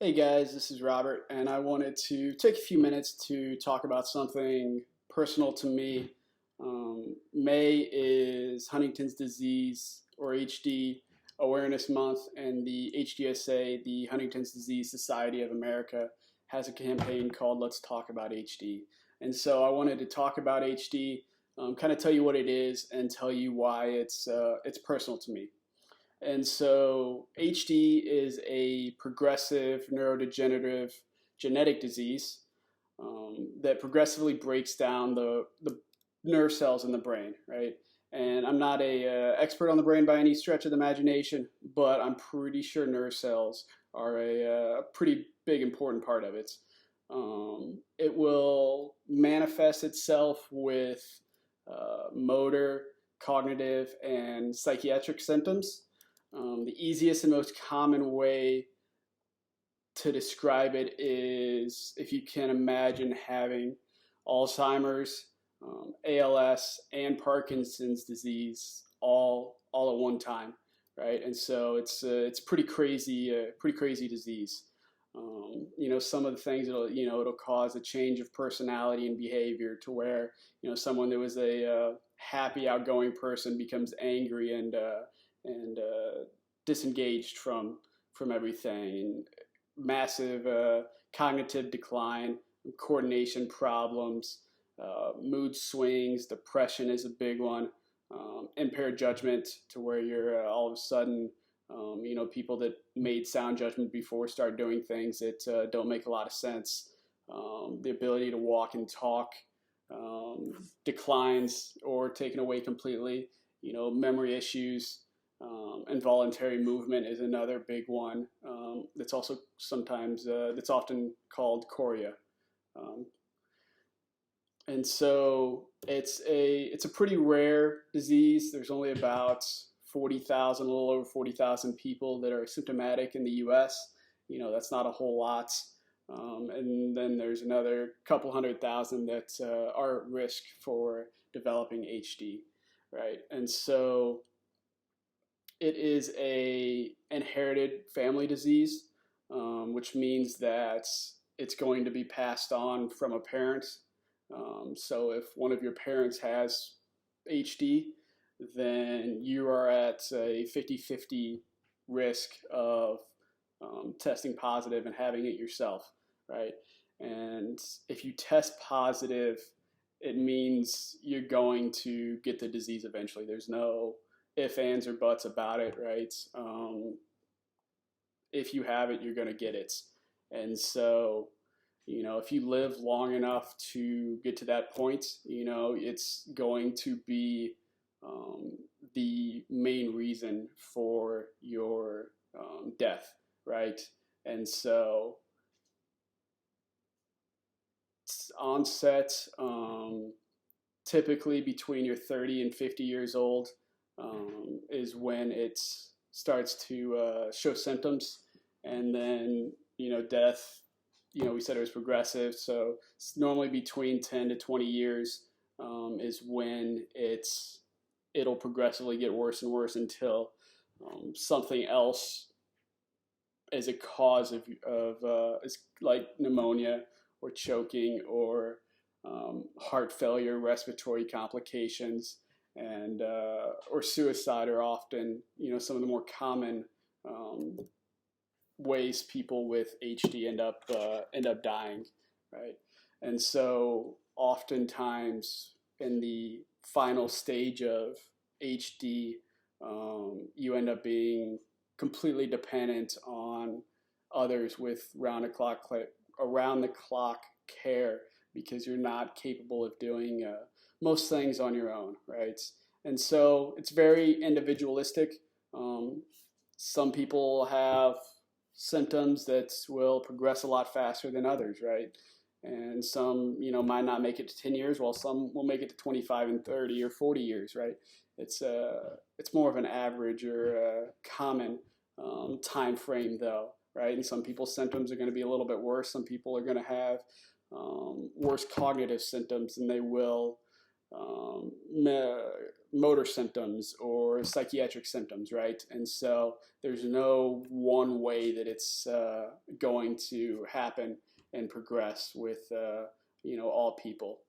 Hey guys, this is Robert, and I wanted to take a few minutes to talk about something personal to me. May is Huntington's disease or HD Awareness Month, and the HDSA, the Huntington's Disease Society of America, has a campaign called Let's Talk About HD. And so I wanted to talk about HD, kind of tell you what it is, and tell you why it's personal to me. And so HD is a progressive neurodegenerative genetic disease that progressively breaks down the nerve cells in the brain, right? And I'm not a expert on the brain by any stretch of the imagination, but I'm pretty sure nerve cells are a pretty big important part of it. It will manifest itself with motor, cognitive, and psychiatric symptoms. The easiest and most common way to describe it is if you can imagine having Alzheimer's, ALS, and Parkinson's disease all at one time, right? And so it's pretty crazy disease. Some of the things it'll cause a change of personality and behavior to where someone that was a happy, outgoing person becomes angry and disengaged from everything, and massive cognitive decline, coordination problems, mood swings, depression is a big one, impaired judgment to where you're all of a sudden, people that made sound judgment before start doing things that don't make a lot of sense. The ability to walk and talk declines or taken away completely. Memory issues. Involuntary movement is another big one. That's also sometimes that's often called chorea. Um, and so it's a pretty rare disease. There's only about 40,000, a little over 40,000 people that are symptomatic in the U.S. That's not a whole lot. And then there's another couple 100,000 that are at risk for developing HD, right? And so it is a inherited family disease, which means that it's going to be passed on from a parent. So if one of your parents has HD, then you are at a 50-50 risk of testing positive and having it yourself, right? And if you test positive, it means you're going to get the disease eventually. There's no if, ands, or buts about it, right? If you have it, you're going to get it. And so, if you live long enough to get to that point, it's going to be the main reason for your death, right? And so, onset typically between your 30 and 50 years old is when it starts to show symptoms, and then death. We said it was progressive, so it's normally between 10 to 20 years is when it'll progressively get worse and worse until something else as a cause of is like pneumonia or choking or heart failure, respiratory complications, and or suicide are often some of the more common ways people with HD end up dying, right? And so oftentimes in the final stage of HD, you end up being completely dependent on others with around the clock care because you're not capable of doing most things on your own, right? And so it's very individualistic. Some people have symptoms that will progress a lot faster than others, right? And some, might not make it to 10 years, while some will make it to 25 and 30 or 40 years, right? It's more of an average or a common time frame, though, right? And some people's symptoms are going to be a little bit worse. Some people are going to have worse cognitive symptoms than they will motor symptoms or psychiatric symptoms, right? And so there's no one way that it's going to happen and progress with all people,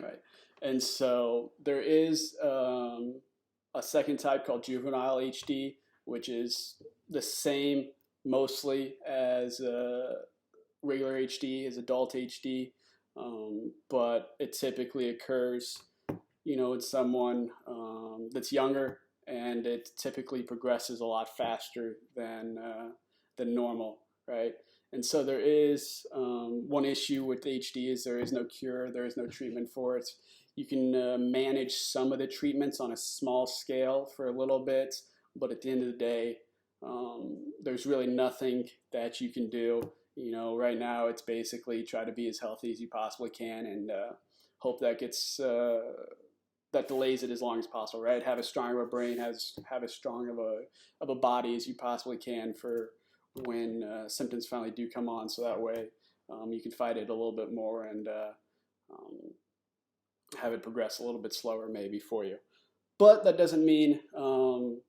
right? And so there is a second type called juvenile HD, which is the same mostly as regular HD, as adult HD, but it typically occurs, in someone that's younger, and it typically progresses a lot faster than normal, right? And so there is one issue with HD is there is no cure, there is no treatment for it. You can manage some of the treatments on a small scale for a little bit, but at the end of the day, there's really nothing that you can do. Right now it's basically try to be as healthy as you possibly can and hope that gets that delays it as long as possible, right? Have as strong of a brain, have as strong of a body as you possibly can for when symptoms finally do come on, so that way you can fight it a little bit more and um, have it progress a little bit slower maybe for you. But that doesn't mean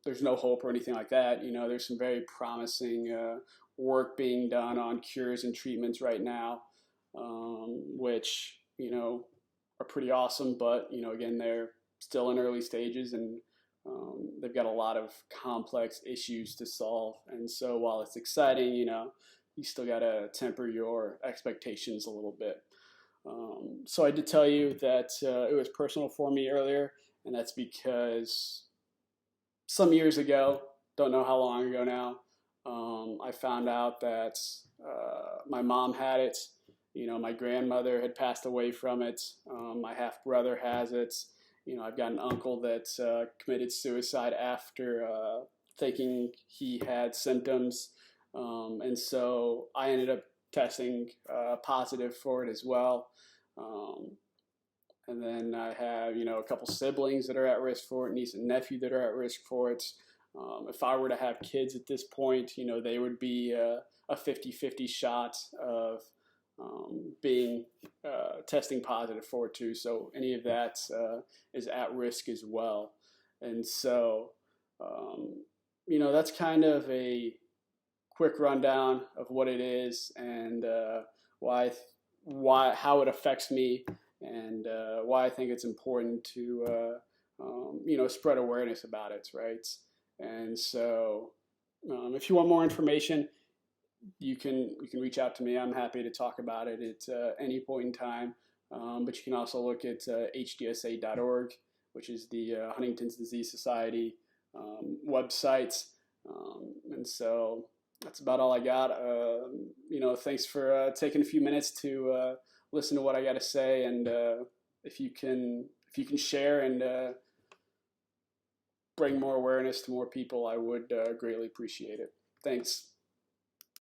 there's no hope or anything like that. There's some very promising work being done on cures and treatments right now, which are pretty awesome. But again, they're still in early stages, and they've got a lot of complex issues to solve. And so while it's exciting, you still got to temper your expectations a little bit. So I did tell you that it was personal for me earlier, and that's because some years ago, don't know how long ago now, I found out that my mom had it. My grandmother had passed away from it. My half brother has it. I've got an uncle that committed suicide after thinking he had symptoms. And so I ended up testing positive for it as well. And then I have, a couple siblings that are at risk for it, niece and nephew that are at risk for it. If I were to have kids at this point, they would be a 50-50 shot of being testing positive for it too. So any of that is at risk as well. And so, that's kind of a quick rundown of what it is and how it affects me, and why I think it's important to spread awareness about it, right? And so, if you want more information, you can reach out to me. I'm happy to talk about it at any point in time. But you can also look at hdsa.org, which is the Huntington's Disease Society website. And so that's about all I got. Thanks for taking a few minutes to listen to what I got to say, and if you can share and bring more awareness to more people, I would greatly appreciate it. Thanks.